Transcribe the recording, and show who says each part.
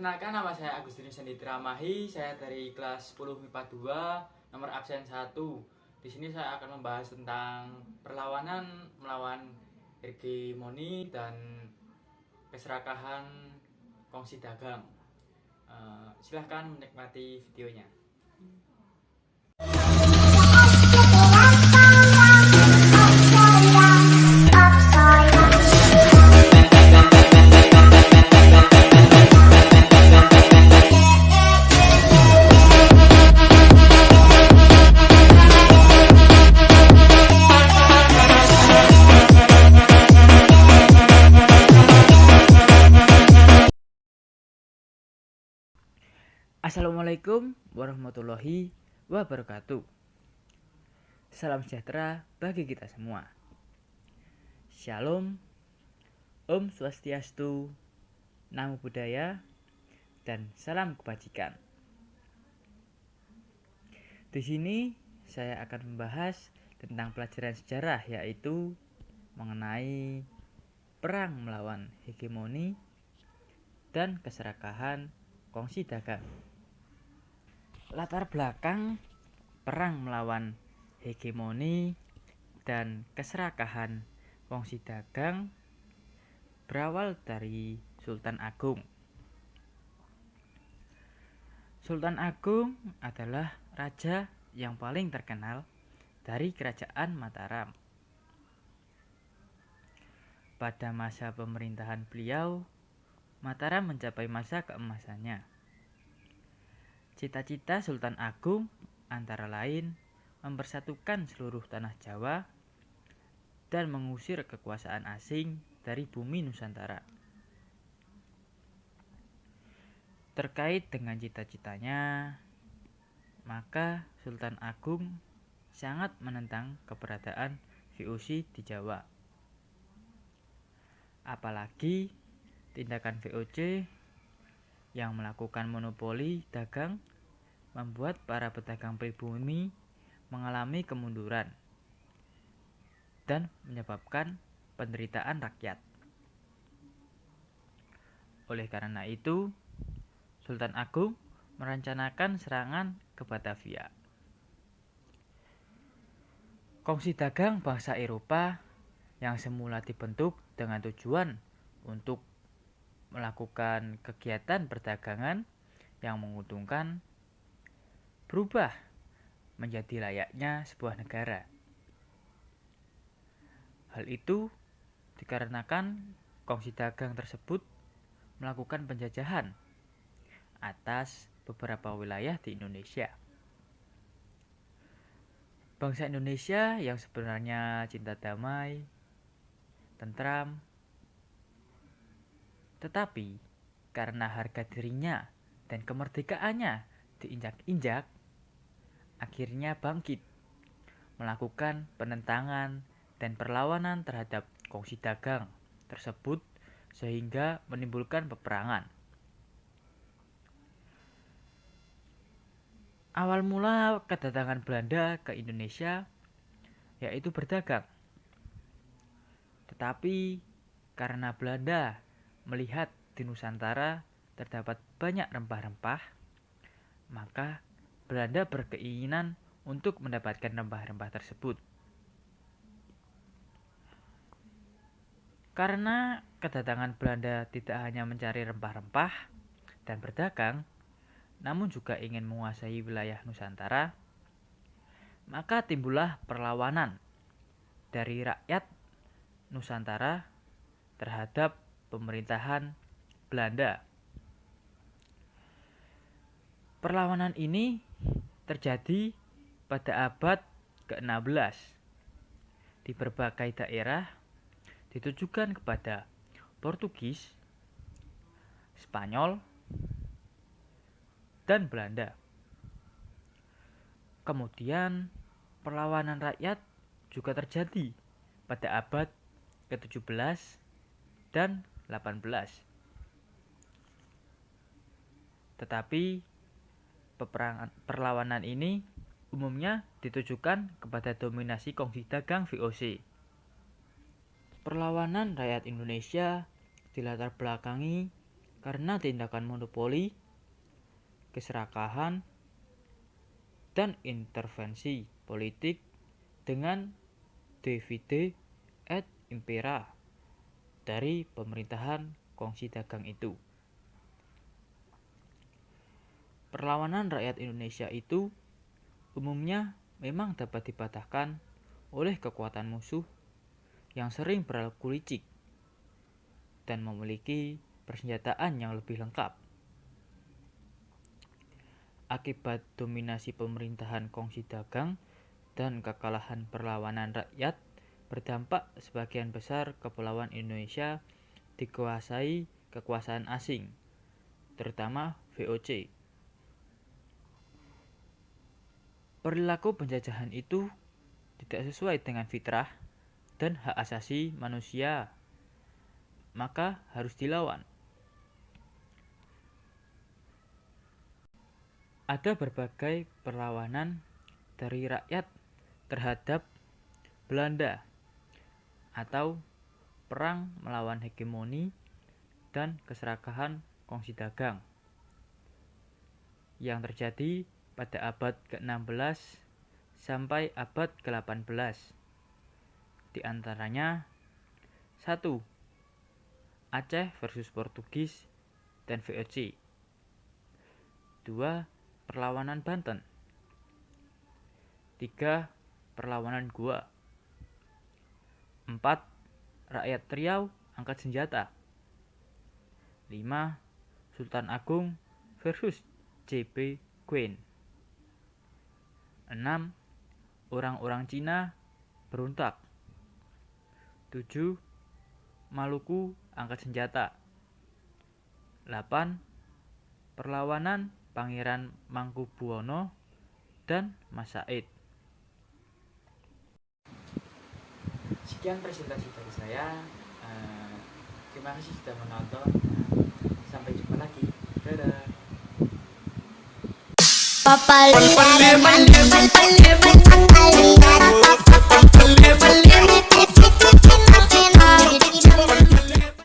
Speaker 1: Perkenalkan, nama saya Agustinus Sanditra Mahi. Saya dari kelas 10 MIPA 2, nomor absen 1. Di sini saya akan membahas tentang perlawanan melawan hegemoni dan keserakahan kongsi dagang. Silahkan menikmati videonya.
Speaker 2: Assalamualaikum warahmatullahi wabarakatuh. Salam sejahtera bagi kita semua. Shalom, Om Swastiastu, Namo Buddhaya, dan salam kebajikan. Di sini saya akan membahas tentang pelajaran sejarah, yaitu mengenai perang melawan hegemoni dan keserakahan kongsi dagang. Latar belakang perang melawan hegemoni dan keserakahan kongsi dagang berawal dari Sultan Agung. Sultan Agung adalah raja yang paling terkenal dari Kerajaan Mataram. Pada masa pemerintahan beliau, Mataram mencapai masa keemasannya. Cita-cita Sultan Agung antara lain mempersatukan seluruh tanah Jawa dan mengusir kekuasaan asing dari bumi Nusantara. Terkait dengan cita-citanya, maka Sultan Agung sangat menentang keberadaan VOC di Jawa. Apalagi tindakan VOC yang melakukan monopoli dagang membuat para pedagang pribumi mengalami kemunduran dan menyebabkan penderitaan rakyat. Oleh karena itu, Sultan Agung merencanakan serangan ke Batavia. Kongsi dagang bangsa Eropa yang semula dibentuk dengan tujuan untuk melakukan kegiatan perdagangan yang menguntungkan berubah menjadi layaknya sebuah negara. Hal itu dikarenakan kongsi dagang tersebut melakukan penjajahan atas beberapa wilayah di Indonesia. Bangsa Indonesia yang sebenarnya cinta damai, tentram, tetapi karena harga dirinya dan kemerdekaannya diinjak-injak, akhirnya bangkit, melakukan penentangan dan perlawanan terhadap kongsi dagang tersebut sehingga menimbulkan peperangan. Awal mula kedatangan Belanda ke Indonesia yaitu berdagang. Tetapi karena Belanda melihat di Nusantara terdapat banyak rempah-rempah, maka Belanda berkeinginan untuk mendapatkan rempah-rempah tersebut. Karena kedatangan Belanda tidak hanya mencari rempah-rempah dan berdagang, namun juga ingin menguasai wilayah Nusantara, maka timbullah perlawanan dari rakyat Nusantara terhadap pemerintahan Belanda. Perlawanan ini terjadi pada abad ke-16 di berbagai daerah, ditujukan kepada Portugis, Spanyol, dan Belanda. Kemudian perlawanan rakyat juga terjadi pada abad ke-17 dan 18. Tetapi perlawanan ini umumnya ditujukan kepada dominasi kongsi dagang VOC. Perlawanan rakyat Indonesia dilatar belakangi karena tindakan monopoli, keserakahan, dan intervensi politik dengan divide et impera dari pemerintahan kongsi dagang itu. Perlawanan rakyat Indonesia itu umumnya memang dapat dipatahkan oleh kekuatan musuh yang sering berlaku licik dan memiliki persenjataan yang lebih lengkap. Akibat dominasi pemerintahan kongsi dagang dan kekalahan perlawanan rakyat berdampak sebagian besar kepulauan Indonesia dikuasai kekuasaan asing, terutama VOC. Perilaku penjajahan itu tidak sesuai dengan fitrah dan hak asasi manusia, maka harus dilawan. Ada berbagai perlawanan dari rakyat terhadap Belanda atau perang melawan hegemoni dan keserakahan kongsi dagang yang terjadi pada abad ke-16 sampai abad ke-18. Di antaranya 1. Aceh versus Portugis dan VOC. 2. Perlawanan Banten. 3. Perlawanan Goa. 4. Rakyat Riau angkat senjata. 5. Sultan Agung versus J.P. Queen. 6. Orang-orang Cina berontak. 7. Maluku angkat senjata. 8. Perlawanan Pangeran Mangkubuwono dan Mas Said.
Speaker 1: Sekian presentasi dari saya. Terima kasih sudah menonton. Sampai jumpa lagi. Dadah.
Speaker 3: Papal